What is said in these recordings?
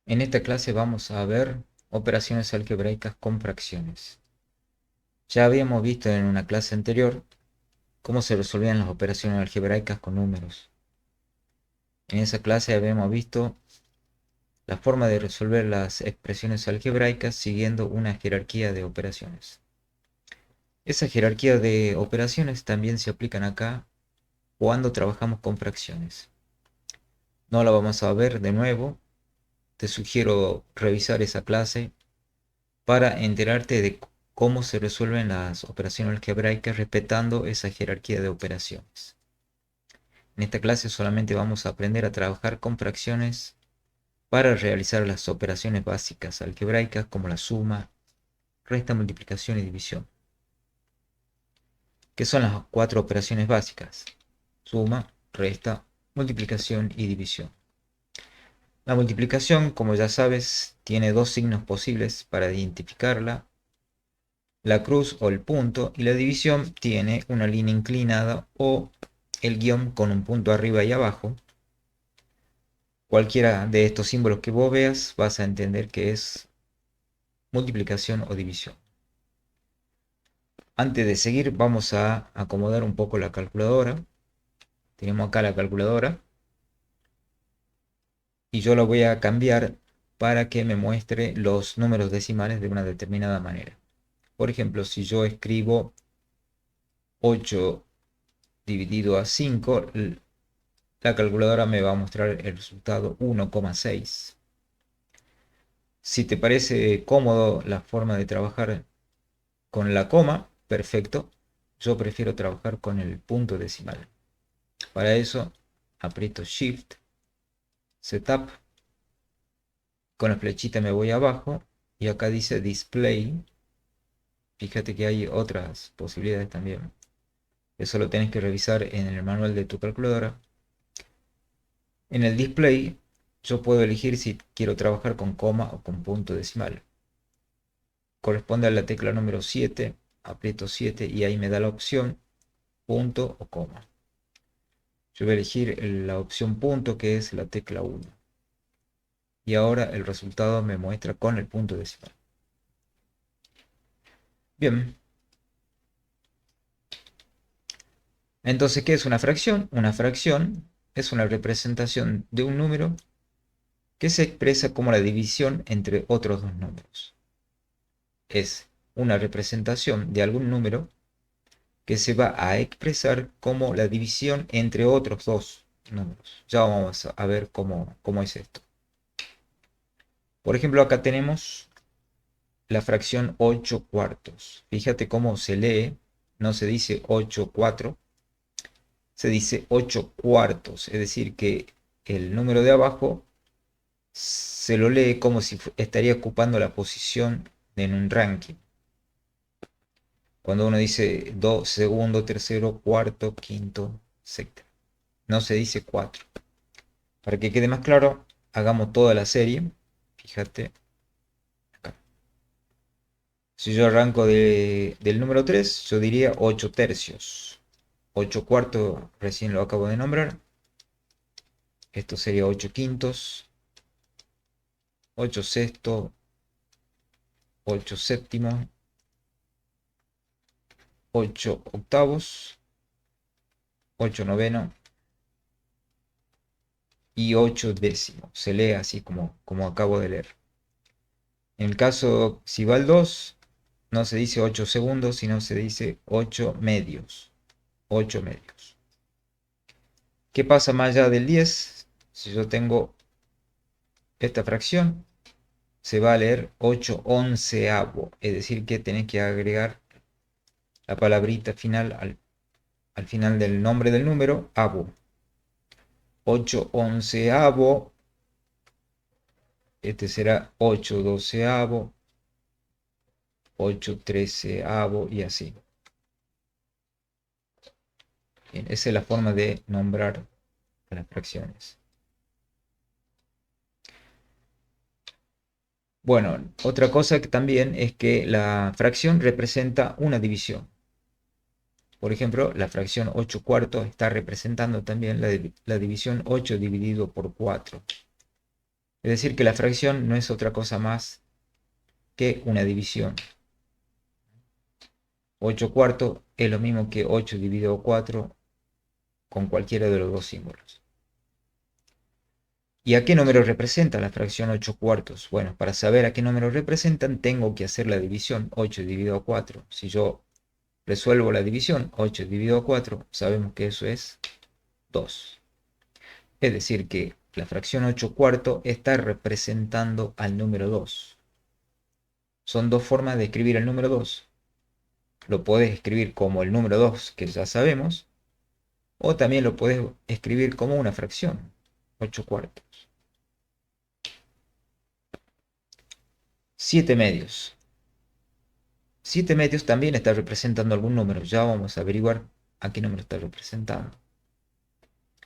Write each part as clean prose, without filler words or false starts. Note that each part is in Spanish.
En esta clase vamos a ver operaciones algebraicas con fracciones. Ya habíamos visto en una clase anterior cómo se resolvían las operaciones algebraicas con números. En esa clase habíamos visto la forma de resolver las expresiones algebraicas siguiendo una jerarquía de operaciones. Esa jerarquía de operaciones también se aplican acá cuando trabajamos con fracciones. No la vamos a ver de nuevo. Te sugiero revisar esa clase para enterarte de cómo se resuelven las operaciones algebraicas respetando esa jerarquía de operaciones. En esta clase solamente vamos a aprender a trabajar con fracciones para realizar las operaciones básicas algebraicas como la suma, resta, multiplicación y división. ¿Qué son las cuatro operaciones básicas? Suma, resta, multiplicación y división. La multiplicación, como ya sabes, tiene dos signos posibles para identificarla: la cruz o el punto, y la división tiene una línea inclinada o el guión con un punto arriba y abajo. Cualquiera de estos símbolos que vos veas vas a entender que es multiplicación o división. Antes de seguir vamos a acomodar un poco la calculadora. Tenemos acá la calculadora y yo la voy a cambiar para que me muestre los números decimales de una determinada manera. Por ejemplo, si yo escribo 8 dividido a 5, la calculadora me va a mostrar el resultado 1,6. Si te parece cómodo la forma de trabajar con la coma, perfecto. Yo prefiero trabajar con el punto decimal. Para eso aprieto Shift, Setup, con la flechita me voy abajo y acá dice Display. Fíjate que hay otras posibilidades también. Eso lo tenés que revisar en el manual de tu calculadora. En el Display yo puedo elegir si quiero trabajar con coma o con punto decimal. Corresponde a la tecla número 7, aprieto 7 y ahí me da la opción punto o coma. Yo voy a elegir la opción punto, que es la tecla 1. Y ahora el resultado me muestra con el punto decimal. Bien, entonces, ¿qué es una fracción? Una fracción es una representación de un número que se expresa como la división entre otros dos números. Es una representación de algún número que se va a expresar como la división entre otros dos números. Ya vamos a ver cómo es esto. Por ejemplo, acá tenemos la fracción 8 cuartos. Fíjate cómo se lee. No se dice 8 4, se dice 8 cuartos. Es decir, que el número de abajo se lo lee como si estaría ocupando la posición en un ranking. Cuando uno dice segundo, tercero, cuarto, quinto, sexto. No se dice 4. Para que quede más claro, hagamos toda la serie. Fíjate acá. Si yo arranco del número 3, yo diría 8 tercios. 8 cuartos recién lo acabo de nombrar. Esto sería 8 quintos, 8 sextos, 8 séptimos, 8 octavos, 8 novenos y 8 décimos. Se lee así como acabo de leer. En el caso, si va al 2, no se dice 8 segundos, sino se dice 8 medios. 8 medios. ¿Qué pasa más allá del 10? Si yo tengo esta fracción, se va a leer 8 onceavo. Es decir, que tenés que agregar la palabrita final al final del nombre del número, avo. 8 onceavo. Este será 8 doceavo, 8 treceavo y así. Bien, esa es la forma de nombrar a las fracciones. Bueno, otra cosa que también es que la fracción representa una división. Por ejemplo, la fracción 8 cuartos está representando también la división 8 dividido por 4. Es decir, que la fracción no es otra cosa más que una división. 8 cuartos es lo mismo que 8 dividido 4 con cualquiera de los dos símbolos. ¿Y a qué número representa la fracción 8 cuartos? Bueno, para saber a qué número representan, tengo que hacer la división 8 dividido a 4. Si yo resuelvo la división 8 dividido a 4, sabemos que eso es 2. Es decir, que la fracción 8 cuartos está representando al número 2. Son dos formas de escribir el número 2. Lo puedes escribir como el número 2, que ya sabemos, o también lo puedes escribir como una fracción, 8 cuartos. 7 medios. 7 medios también está representando algún número. Ya vamos a averiguar a qué número está representando.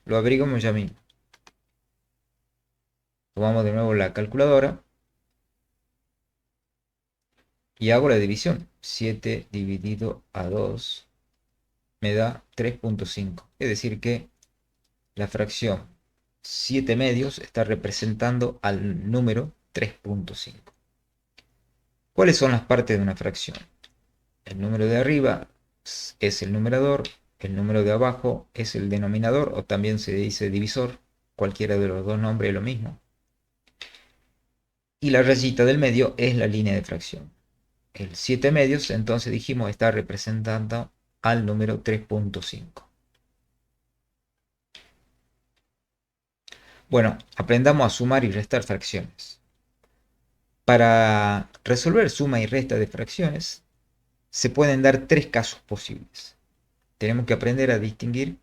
Lo averiguamos ya mismo. Tomamos de nuevo la calculadora y hago la división. 7 dividido a 2 me da 3.5. Es decir que la fracción 7 medios está representando al número 3.5. ¿Cuáles son las partes de una fracción? El número de arriba es el numerador, el número de abajo es el denominador, o también se dice divisor, cualquiera de los dos nombres es lo mismo. Y la rayita del medio es la línea de fracción. El 7 medios, entonces dijimos, está representando al número 3.5. Bueno, aprendamos a sumar y restar fracciones. Para resolver suma y resta de fracciones, se pueden dar tres casos posibles. Tenemos que aprender a distinguir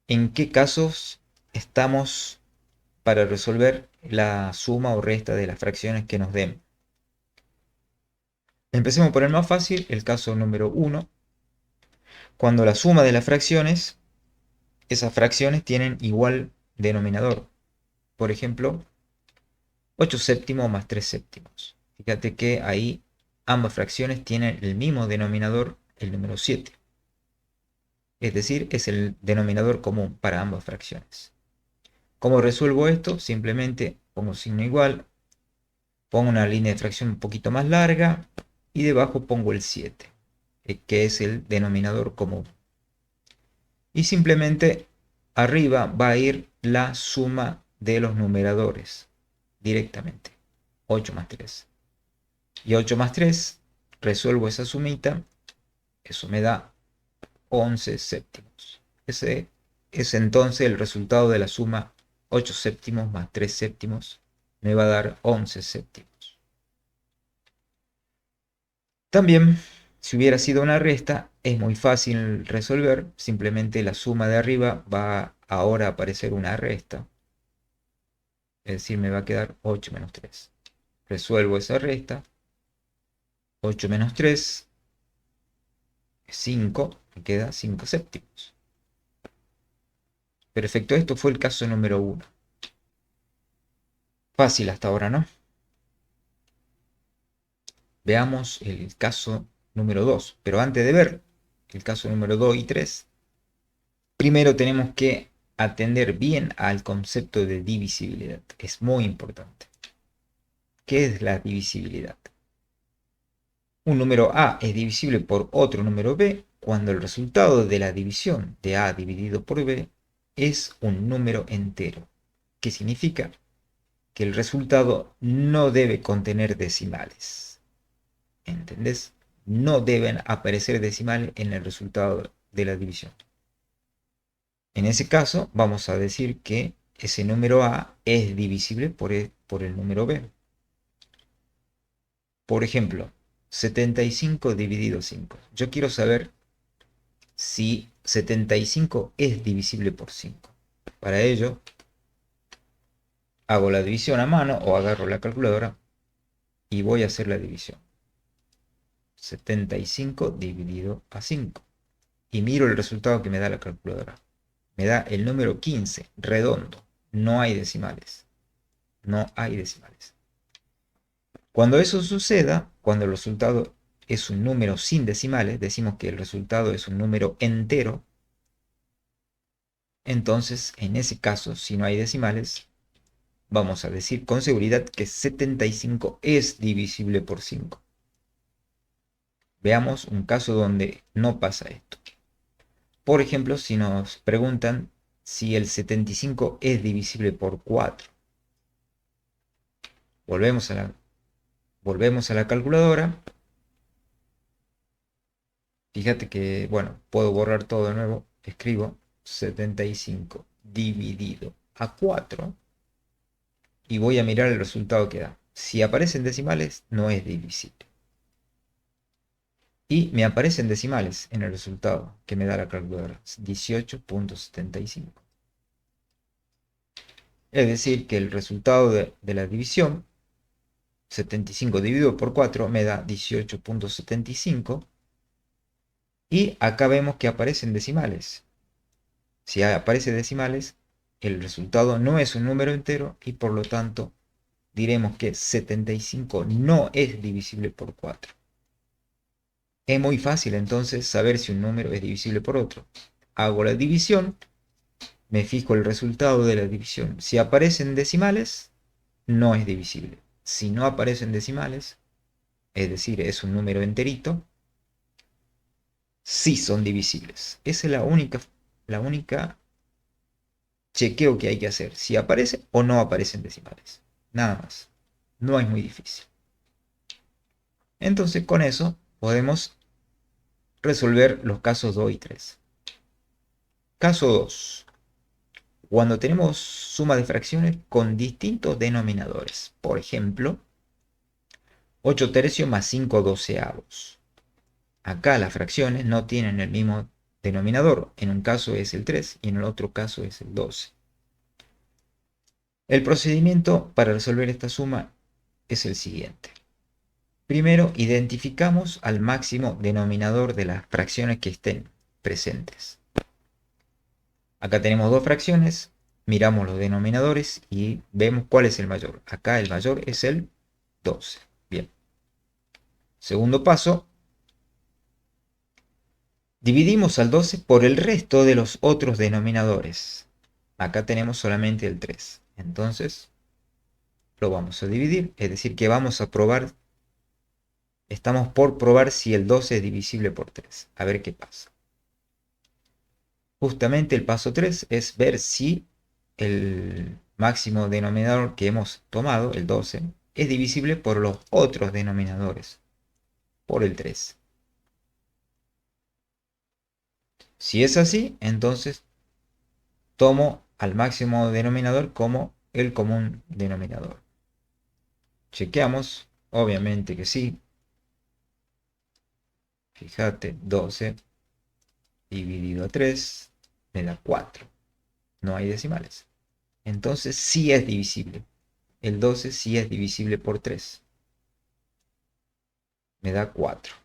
en qué casos estamos para resolver la suma o resta de las fracciones que nos den. Empecemos por el más fácil, el caso número 1. Cuando la suma de las fracciones, esas fracciones tienen igual denominador. Por ejemplo, 8 séptimos más 3 séptimos. Fíjate que ahí ambas fracciones tienen el mismo denominador, el número 7. Es decir, es el denominador común para ambas fracciones. ¿Cómo resuelvo esto? Simplemente pongo signo igual, pongo una línea de fracción un poquito más larga y debajo pongo el 7, que es el denominador común. Y simplemente arriba va a ir la suma de los numeradores directamente. 8 más 3. Y 8 más 3, resuelvo esa sumita, eso me da 11 séptimos. Ese es entonces el resultado de la suma 8 séptimos más 3 séptimos. Me va a dar 11 séptimos. También, si hubiera sido una resta, es muy fácil resolver. Simplemente la suma de arriba va ahora a aparecer una resta. Es decir, me va a quedar 8 menos 3. Resuelvo esa resta. 8 menos 3 es 5. Me queda 5 séptimos. Perfecto, esto fue el caso número 1. Fácil hasta ahora, ¿no? Veamos el caso número 2. Pero antes de ver el caso número 2 y 3, primero tenemos que atender bien al concepto de divisibilidad. Es muy importante. ¿Qué es la divisibilidad? Un número A es divisible por otro número B cuando el resultado de la división de A dividido por B es un número entero. ¿Qué significa? Que el resultado no debe contener decimales. ¿Entendés? No deben aparecer decimales en el resultado de la división. En ese caso, vamos a decir que ese número A es divisible por el número B. Por ejemplo, 75 dividido 5. Yo quiero saber si 75 es divisible por 5. Para ello, hago la división a mano o agarro la calculadora y voy a hacer la división. 75 dividido a 5. Y miro el resultado que me da la calculadora. Me da el número 15, redondo. No hay decimales. No hay decimales. Cuando eso suceda, cuando el resultado es un número sin decimales, decimos que el resultado es un número entero. Entonces, en ese caso, si no hay decimales, vamos a decir con seguridad que 75 es divisible por 5. Veamos un caso donde no pasa esto. Por ejemplo, si nos preguntan si el 75 es divisible por 4. Volvemos a la calculadora. Fíjate que, bueno, puedo borrar todo de nuevo. Escribo 75 dividido a 4 y voy a mirar el resultado que da. Si aparecen decimales, no es divisible. Y me aparecen decimales en el resultado que me da la calculadora. 18.75. Es decir, que el resultado de la división, 75 dividido por 4, me da 18.75. Y acá vemos que aparecen decimales. Si aparece decimales, el resultado no es un número entero y por lo tanto diremos que 75 no es divisible por 4. Es muy fácil entonces saber si un número es divisible por otro. Hago la división, me fijo el resultado de la división. Si aparecen decimales, no es divisible. Si no aparecen decimales, es decir, es un número enterito, sí son divisibles. Esa es la única chequeo que hay que hacer. Si aparece o no aparecen decimales. Nada más. No es muy difícil. Entonces con eso podemos resolver los casos 2 y 3. Caso 2. Cuando tenemos suma de fracciones con distintos denominadores. Por ejemplo, 8 tercios más 5 doceavos. Acá las fracciones no tienen el mismo denominador. En un caso es el 3 y en el otro caso es el 12. El procedimiento para resolver esta suma es el siguiente. Primero, identificamos al máximo denominador de las fracciones que estén presentes. Acá tenemos dos fracciones, miramos los denominadores y vemos cuál es el mayor. Acá el mayor es el 12. Bien. Segundo paso, dividimos al 12 por el resto de los otros denominadores. Acá tenemos solamente el 3. Entonces, lo vamos a dividir, es decir, que vamos a probar, estamos por probar si el 12 es divisible por 3. A ver qué pasa. Justamente el paso 3 es ver si el máximo denominador que hemos tomado, el 12, es divisible por los otros denominadores, por el 3. Si es así, entonces tomo al máximo denominador como el común denominador. Chequeamos, obviamente que sí. Fíjate, 12 dividido a 3 me da 4. No hay decimales. Entonces sí es divisible. El 12 sí es divisible por 3. Me da 4.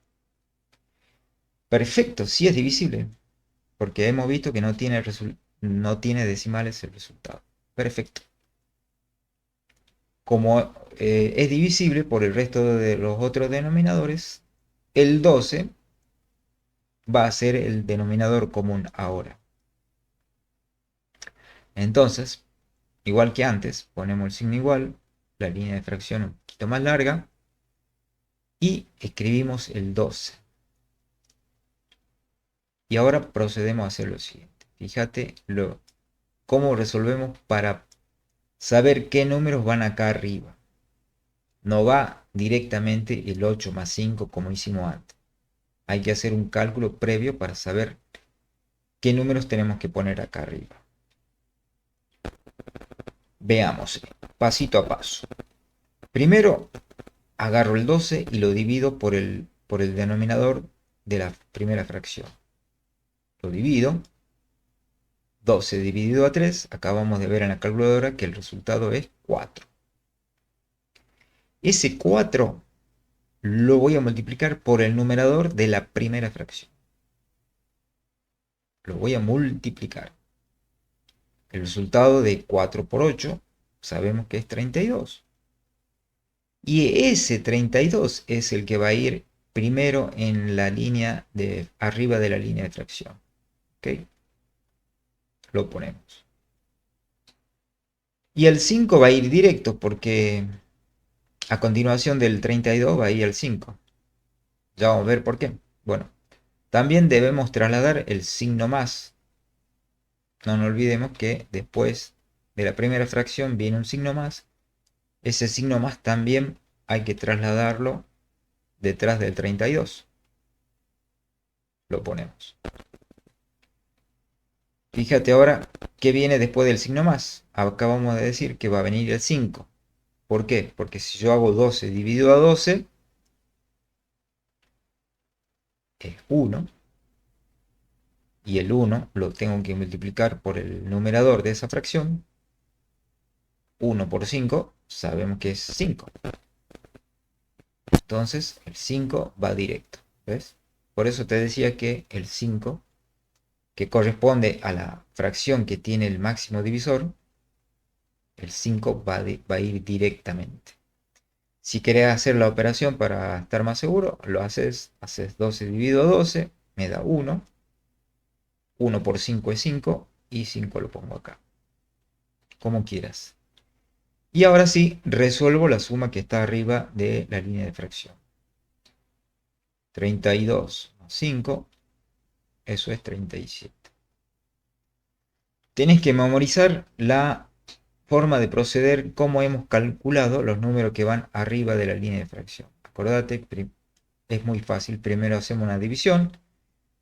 Perfecto, sí es divisible. Porque hemos visto que no tiene decimales el resultado. Perfecto. Como es divisible por el resto de los otros denominadores, el 12 va a ser el denominador común ahora. Entonces, igual que antes, ponemos el signo igual, la línea de fracción un poquito más larga, y escribimos el 12. Y ahora procedemos a hacer lo siguiente. Fíjate cómo resolvemos para saber qué números van acá arriba. No va directamente el 8 más 5 como hicimos antes. Hay que hacer un cálculo previo para saber qué números tenemos que poner acá arriba. Veamos, pasito a paso. Primero, agarro el 12 y lo divido por el denominador de la primera fracción. Lo divido. 12 dividido a 3, acabamos de ver en la calculadora que el resultado es 4. Ese 4 lo voy a multiplicar por el numerador de la primera fracción. Lo voy a multiplicar. El resultado de 4 por 8 sabemos que es 32. Y ese 32 es el que va a ir primero en la línea de arriba de la línea de fracción. ¿Ok? Lo ponemos. Y el 5 va a ir directo porque a continuación del 32 va a ir el 5. Ya vamos a ver por qué. Bueno, también debemos trasladar el signo más. No nos olvidemos que después de la primera fracción viene un signo más. Ese signo más también hay que trasladarlo detrás del 32. Lo ponemos. Fíjate ahora qué viene después del signo más. Acabamos de decir que va a venir el 5. ¿Por qué? Porque si yo hago 12 dividido a 12 es 1. Y el 1 lo tengo que multiplicar por el numerador de esa fracción. 1 por 5 sabemos que es 5. Entonces el 5 va directo. ¿Ves? Por eso te decía que el 5, que corresponde a la fracción que tiene el máximo divisor, el 5 va a ir directamente. Si querés hacer la operación para estar más seguro, lo haces 12 dividido a 12, me da 1. 1 por 5 es 5 y 5 lo pongo acá. Como quieras. Y ahora sí, resuelvo la suma que está arriba de la línea de fracción. 32 más 5, eso es 37. Tenés que memorizar la forma de proceder, cómo hemos calculado los números que van arriba de la línea de fracción. Acordate, es muy fácil. Primero hacemos una división.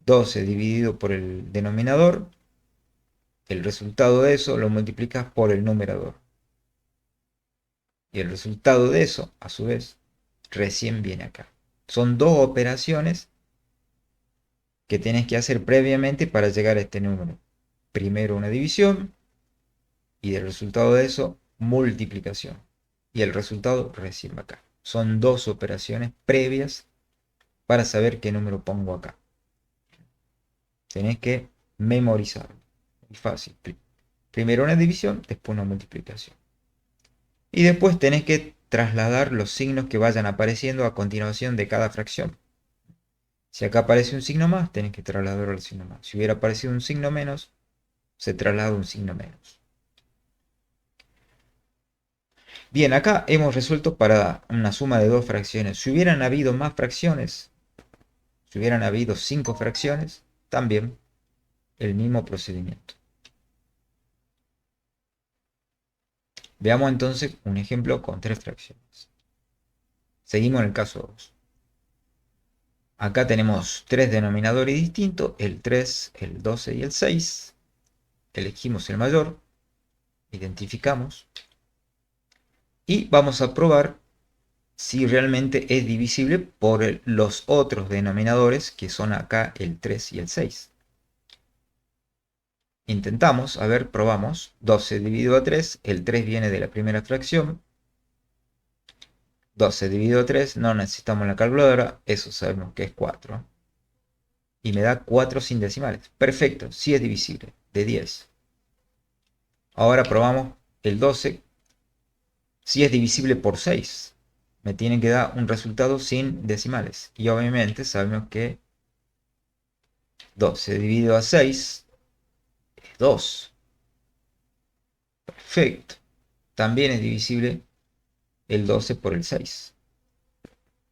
12 dividido por el denominador. El resultado de eso lo multiplicas por el numerador. Y el resultado de eso, a su vez, recién viene acá. Son dos operaciones que tenés que hacer previamente para llegar a este número. Primero una división y del resultado de eso multiplicación. Y el resultado recién va acá. Son dos operaciones previas para saber qué número pongo acá. Tenés que memorizarlo. Es fácil. Primero una división, después una multiplicación. Y después tenés que trasladar los signos que vayan apareciendo a continuación de cada fracción. Si acá aparece un signo más, tenés que trasladarlo al signo más. Si hubiera aparecido un signo menos, se traslada un signo menos. Bien, acá hemos resuelto para una suma de dos fracciones. Si hubieran habido más fracciones, si hubieran habido 5 fracciones, también el mismo procedimiento. Veamos entonces un ejemplo con 3 fracciones. Seguimos en el caso 2. Acá tenemos 3 denominadores distintos, el 3, el 12 y el 6. Elegimos el mayor, identificamos y vamos a probar si realmente es divisible por los otros denominadores que son acá el 3 y el 6. Intentamos, a ver, probamos. 12 dividido a 3, el 3 viene de la primera fracción. 12 dividido a 3, no necesitamos la calculadora, eso sabemos que es 4. Y me da 4 sin decimales. Perfecto, sí es divisible, de 10. Ahora probamos el 12, si es divisible por 6. Me tiene que dar un resultado sin decimales. Y obviamente sabemos que 12 dividido a 6 es 2. Perfecto. También es divisible el 12 por el 6.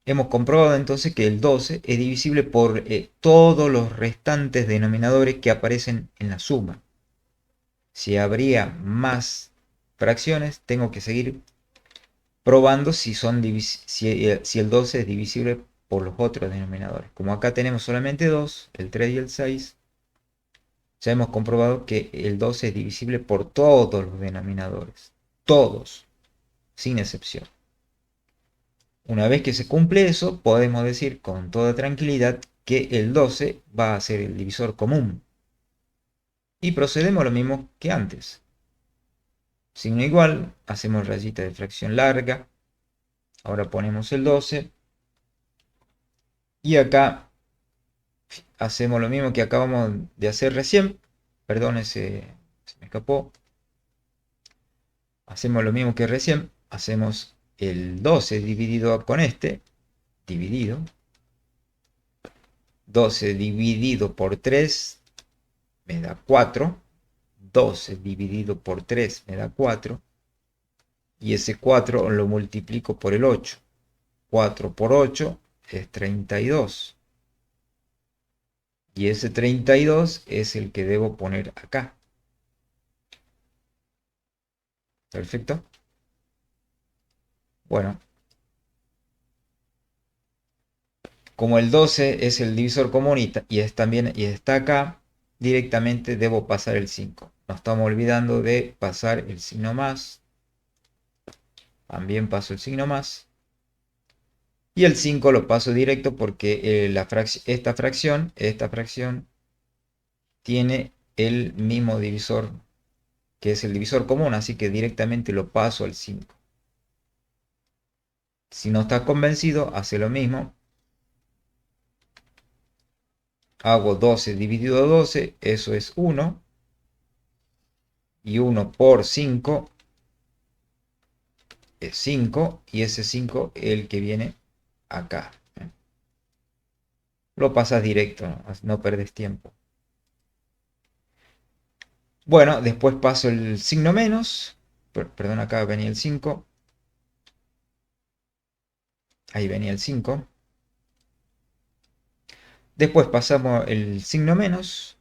Hemos comprobado entonces que el 12 es divisible por todos los restantes denominadores que aparecen en la suma. Si habría más fracciones, tengo que seguir probando si el 12 es divisible por los otros denominadores. Como acá tenemos solamente 2, el 3 y el 6, ya hemos comprobado que el 12 es divisible por todos los denominadores. Todos, sin excepción. Una vez que se cumple eso, podemos decir con toda tranquilidad que el 12 va a ser el divisor común. Y procedemos lo mismo que antes. Signo igual, hacemos rayita de fracción larga. Ahora ponemos el 12. Y acá hacemos lo mismo que acabamos de hacer recién. Perdón, se me escapó. Hacemos lo mismo que recién. Hacemos el 12 dividido con este. Dividido. 12 dividido por 3 me da 4. 12 dividido por 3 me da 4. Y ese 4 lo multiplico por el 8. 4 por 8 es 32. Y ese 32 es el que debo poner acá. Perfecto. Bueno, como el 12 es el divisor común y está acá, directamente debo pasar el 5. No estamos olvidando de pasar el signo más. También paso el signo más. Y el 5 lo paso directo porque esta fracción tiene el mismo divisor que es el divisor común, así que directamente lo paso al 5. Si no estás convencido, hace lo mismo. Hago 12 dividido 12, eso es 1. Y 1 por 5 es 5. Y ese 5 es el que viene acá. Lo pasas directo, no perdes tiempo. Bueno, después paso el signo menos. Perdón, acá venía el 5. Ahí venía el 5. Después pasamos el signo menos.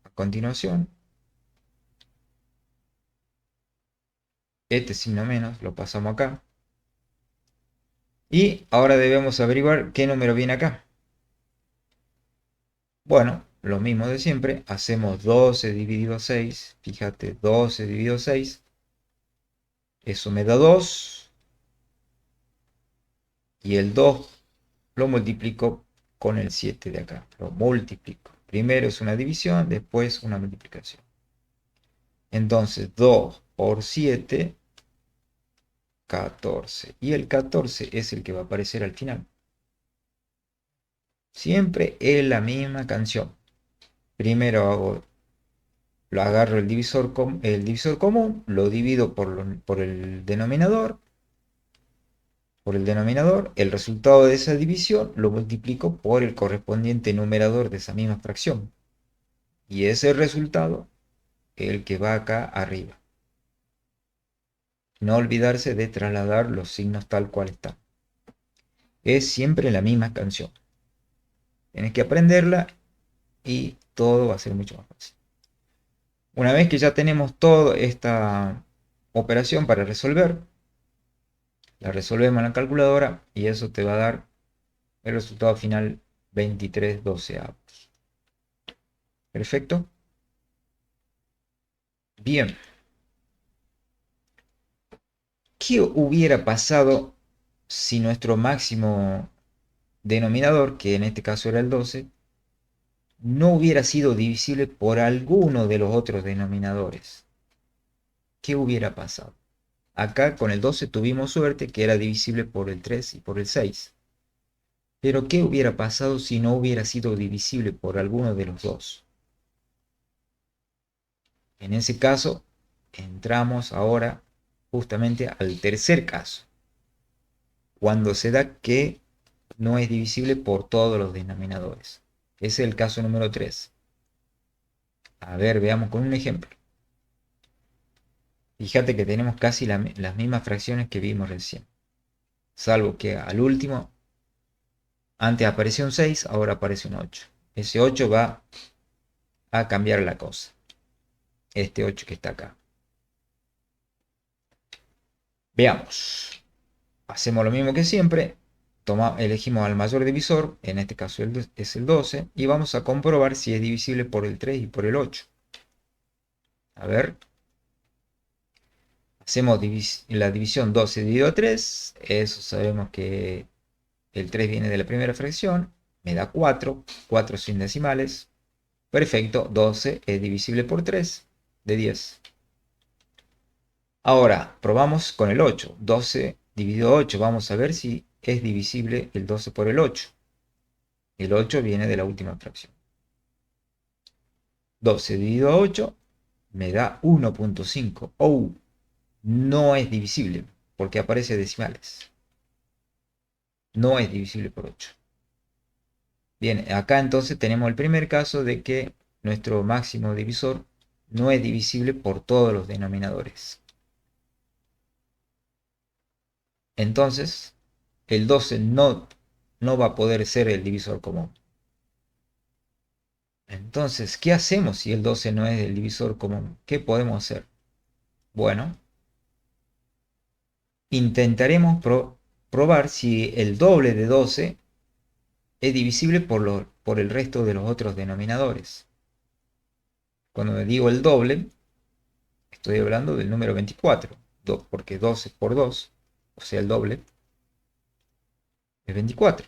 A continuación. Este signo menos lo pasamos acá. Y ahora debemos averiguar qué número viene acá. Bueno, lo mismo de siempre. Hacemos 12 dividido 6. Fíjate, 12 dividido 6. Eso me da 2. Y el 2 lo multiplico con el 7 de acá. Lo multiplico. Primero es una división, después una multiplicación. Entonces 2 por 7, 14. Y el 14 es el que va a aparecer al final. Siempre es la misma canción. Primero lo agarro el divisor común, lo divido por el denominador. El resultado de esa división lo multiplico por el correspondiente numerador de esa misma fracción. Y ese resultado es el que va acá arriba. No olvidarse de trasladar los signos tal cual están. Es siempre la misma canción. Tienes que aprenderla y todo va a ser mucho más fácil. Una vez que ya tenemos toda esta operación para resolver, la resolvemos en la calculadora y eso te va a dar el resultado final 23 doceavos. Perfecto. Bien. ¿Qué hubiera pasado si nuestro máximo denominador, que en este caso era el 12, no hubiera sido divisible por alguno de los otros denominadores? ¿Qué hubiera pasado? Acá con el 12 tuvimos suerte que era divisible por el 3 y por el 6. Pero ¿qué hubiera pasado si no hubiera sido divisible por alguno de los dos? En ese caso, entramos ahora justamente al tercer caso, cuando se da que no es divisible por todos los denominadores. Ese es el caso número 3. A ver, veamos con un ejemplo. Fíjate que tenemos casi las mismas fracciones que vimos recién. Salvo que al último, antes apareció un 6, ahora aparece un 8. Ese 8 va a cambiar la cosa. Este 8 que está acá. Veamos. Hacemos lo mismo que siempre. Elegimos al mayor divisor, en este caso es el 12, y vamos a comprobar si es divisible por el 3 y por el 8. A ver. Hacemos la división 12 dividido 3. Eso sabemos que el 3 viene de la primera fracción. Me da 4. 4 sin decimales. Perfecto. 12 es divisible por 3 de 10. Ahora, probamos con el 8. 12 dividido 8. Vamos a ver si es divisible el 12 por el 8. El 8 viene de la última fracción. 12 dividido 8 me da 1.5. Oh, no es divisible porque aparece decimales. No es divisible por 8. Bien, acá entonces tenemos el primer caso de que nuestro máximo divisor no es divisible por todos los denominadores. Entonces, el 12 no va a poder ser el divisor común. Entonces, ¿qué hacemos si el 12 no es el divisor común? ¿Qué podemos hacer? Bueno, intentaremos probar si el doble de 12 es divisible por el resto de los otros denominadores. Cuando digo el doble, estoy hablando del número 24, porque 12 por 2, o sea, el doble, es 24.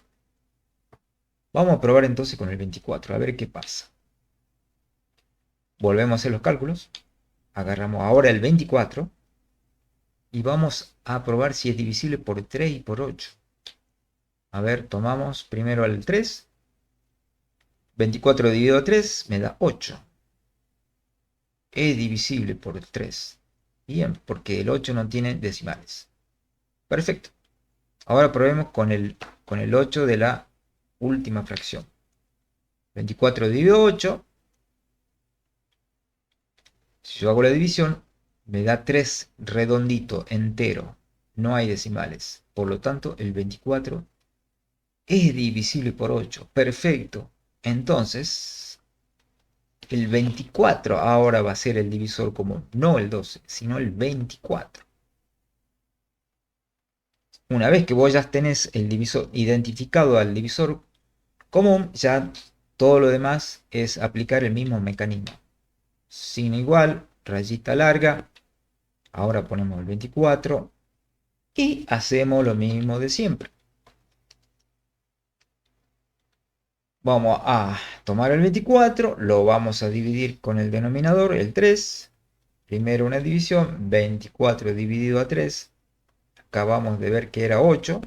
Vamos a probar entonces con el 24, a ver qué pasa. Volvemos a hacer los cálculos. Agarramos ahora el 24 y vamos a probar si es divisible por 3 y por 8. A ver, tomamos primero el 3. 24 dividido a 3 me da 8. Es divisible por el 3. Bien, porque el 8 no tiene decimales. Perfecto. Ahora probemos con el 8 de la última fracción. 24 dividido 8. Si yo hago la división, me da 3 redondito, entero. No hay decimales. Por lo tanto, el 24 es divisible por 8. Perfecto. Entonces, el 24 ahora va a ser el divisor común. No el 12, sino el 24. Una vez que vos ya tenés el divisor identificado al divisor común, ya todo lo demás es aplicar el mismo mecanismo. Sin igual, rayita larga. Ahora ponemos el 24 y hacemos lo mismo de siempre. Vamos a tomar el 24, lo vamos a dividir con el denominador, el 3. Primero una división, 24 dividido a 3. Acabamos de ver que era 8.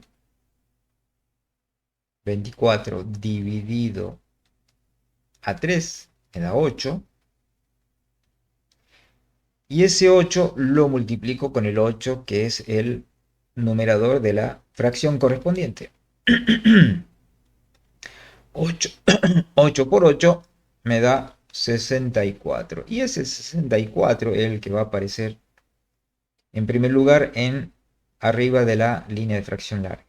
24 dividido a 3 me da 8. Y ese 8 lo multiplico con el 8, que es el numerador de la fracción correspondiente. 8, 8 por 8 me da 64. Y ese 64 es el que va a aparecer en primer lugar arriba de la línea de fracción larga.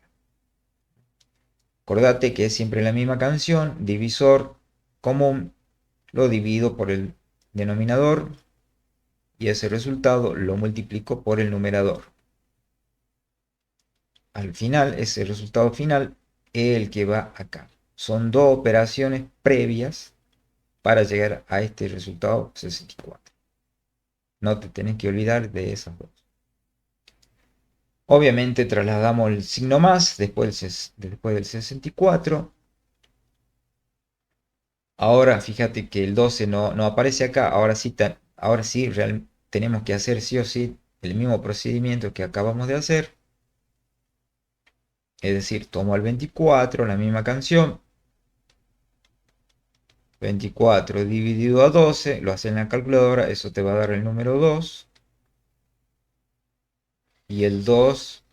Acordate que es siempre la misma canción, divisor común, lo divido por el denominador y ese resultado lo multiplico por el numerador. Al final, ese resultado final es el que va acá. Son dos operaciones previas para llegar a este resultado 64. No te tenés que olvidar de esas dos. Obviamente trasladamos el signo más después del 64. Ahora fíjate que el 12 no aparece acá. Ahora sí, tenemos que hacer sí o sí el mismo procedimiento que acabamos de hacer. Es decir, tomo el 24, la misma canción. 24 dividido a 12, lo haces en la calculadora, eso te va a dar el número 2. Y el 2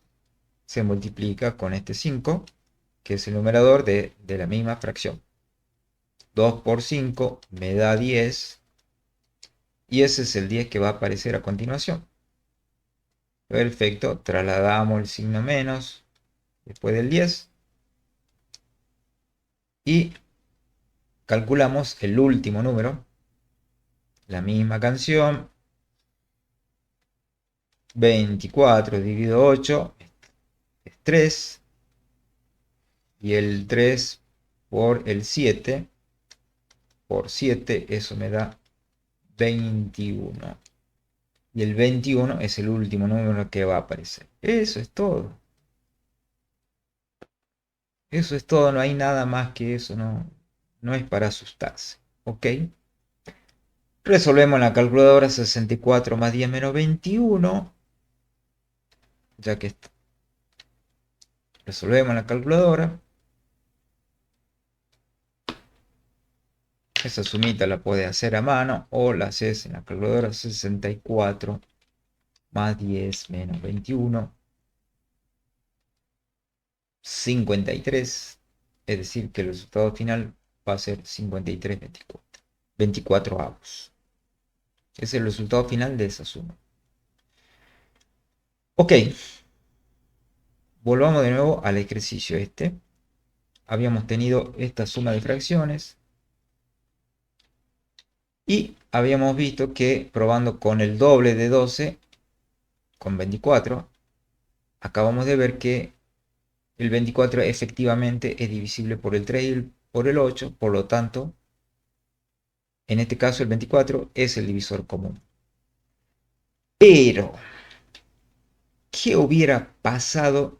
se multiplica con este 5, que es el numerador de la misma fracción. 2 por 5 me da 10. Y ese es el 10 que va a aparecer a continuación. Perfecto, trasladamos el signo menos después del 10. Y calculamos el último número. La misma canción. 24 dividido 8 es 3. Y el 3 por el 7 por 7, eso me da 21. Y el 21 es el último número que va a aparecer. Eso es todo. Eso es todo, no hay nada más que eso, no es para asustarse. ¿Ok? Resolvemos en la calculadora 64 más 10 menos 21. Ya que resolvemos en la calculadora. Esa sumita la puedes hacer a mano o la haces en la calculadora. 64 más 10 menos 21. 53. Es decir, que el resultado final va a ser 53 24 avos. Es el resultado final de esa suma. Ok. Volvamos de nuevo al ejercicio este. Habíamos tenido esta suma de fracciones. Y habíamos visto que probando con el doble de 12, con 24, acabamos de ver que el 24 efectivamente es divisible por el 3 y por el 8, por lo tanto, en este caso el 24 es el divisor común. Pero, ¿qué hubiera pasado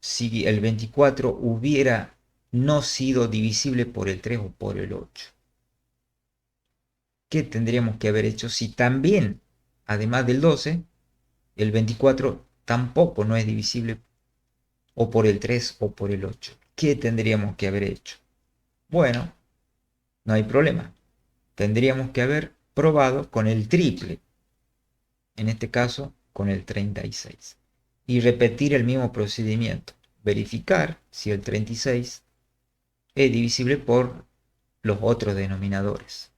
si el 24 hubiera no sido divisible por el 3 o por el 8? ¿Qué tendríamos que haber hecho si también, además del 12, el 24 tampoco no es divisible o por el 3 o por el 8? ¿Qué tendríamos que haber hecho? Bueno, no hay problema. Tendríamos que haber probado con el triple, en este caso con el 36, y repetir el mismo procedimiento. Verificar si el 36 es divisible por los otros denominadores.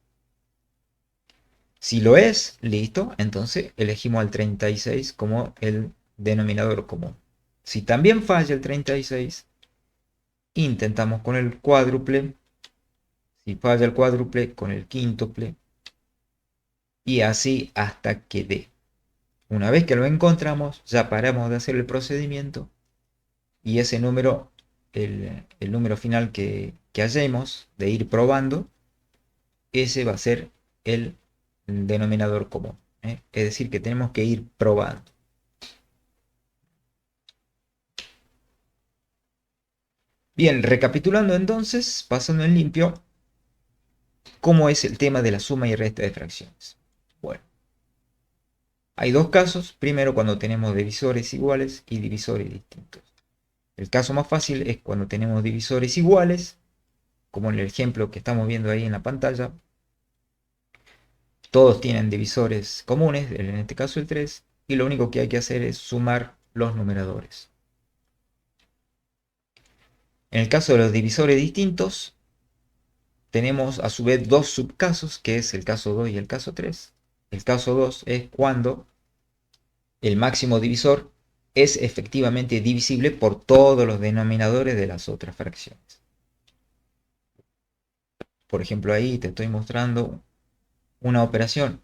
Si lo es, listo, entonces elegimos al 36 como el denominador común. Si también falla el 36, intentamos con el cuádruple. Si falla el cuádruple, con el quíntuple. Y así hasta que dé. Una vez que lo encontramos, ya paramos de hacer el procedimiento. Y ese número, el número final que hallemos de ir probando, ese va a ser el denominador común. Es decir, que tenemos que ir probando. Bien, recapitulando entonces, pasando en limpio, ¿cómo es el tema de la suma y resta de fracciones? Bueno, hay dos casos. Primero, cuando tenemos divisores iguales y divisores distintos. El caso más fácil es cuando tenemos divisores iguales, como en el ejemplo que estamos viendo ahí en la pantalla. Todos tienen divisores comunes, en este caso el 3, y lo único que hay que hacer es sumar los numeradores. En el caso de los divisores distintos, tenemos a su vez dos subcasos, que es el caso 2 y el caso 3. El caso 2 es cuando el máximo divisor es efectivamente divisible por todos los denominadores de las otras fracciones. Por ejemplo, ahí te estoy mostrando una operación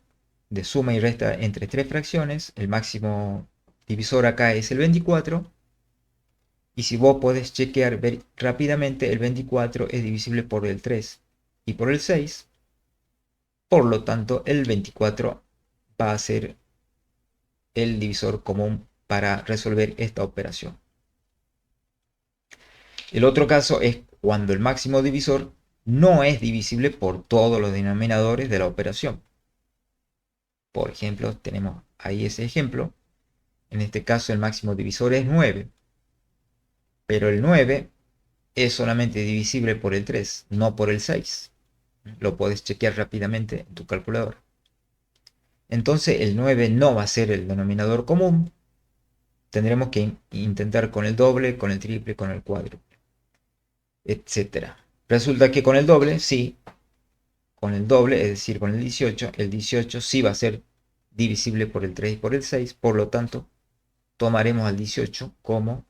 de suma y resta entre tres fracciones. El máximo divisor acá es el 24. Y si vos podés chequear ver rápidamente, el 24 es divisible por el 3 y por el 6. Por lo tanto, el 24 va a ser el divisor común para resolver esta operación. El otro caso es cuando el máximo divisor no es divisible por todos los denominadores de la operación. Por ejemplo, tenemos ahí ese ejemplo. En este caso el máximo divisor es 9. Pero el 9 es solamente divisible por el 3, no por el 6. Lo puedes chequear rápidamente en tu calculadora. Entonces el 9 no va a ser el denominador común. Tendremos que intentar con el doble, con el triple, con el cuádruple, etc. Resulta que con el doble, sí, con el doble, es decir, con el 18 sí va a ser divisible por el 3 y por el 6. Por lo tanto, tomaremos al 18 como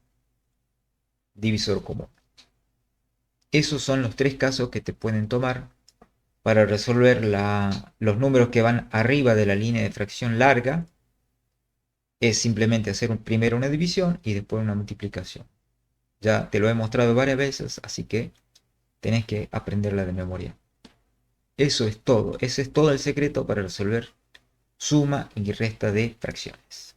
divisor común. Esos son los tres casos que te pueden tomar para resolver los números que van arriba de la línea de fracción larga. Es simplemente hacer primero una división y después una multiplicación. Ya te lo he mostrado varias veces, así que tenés que aprenderla de memoria. Eso es todo. Ese es todo el secreto para resolver suma y resta de fracciones.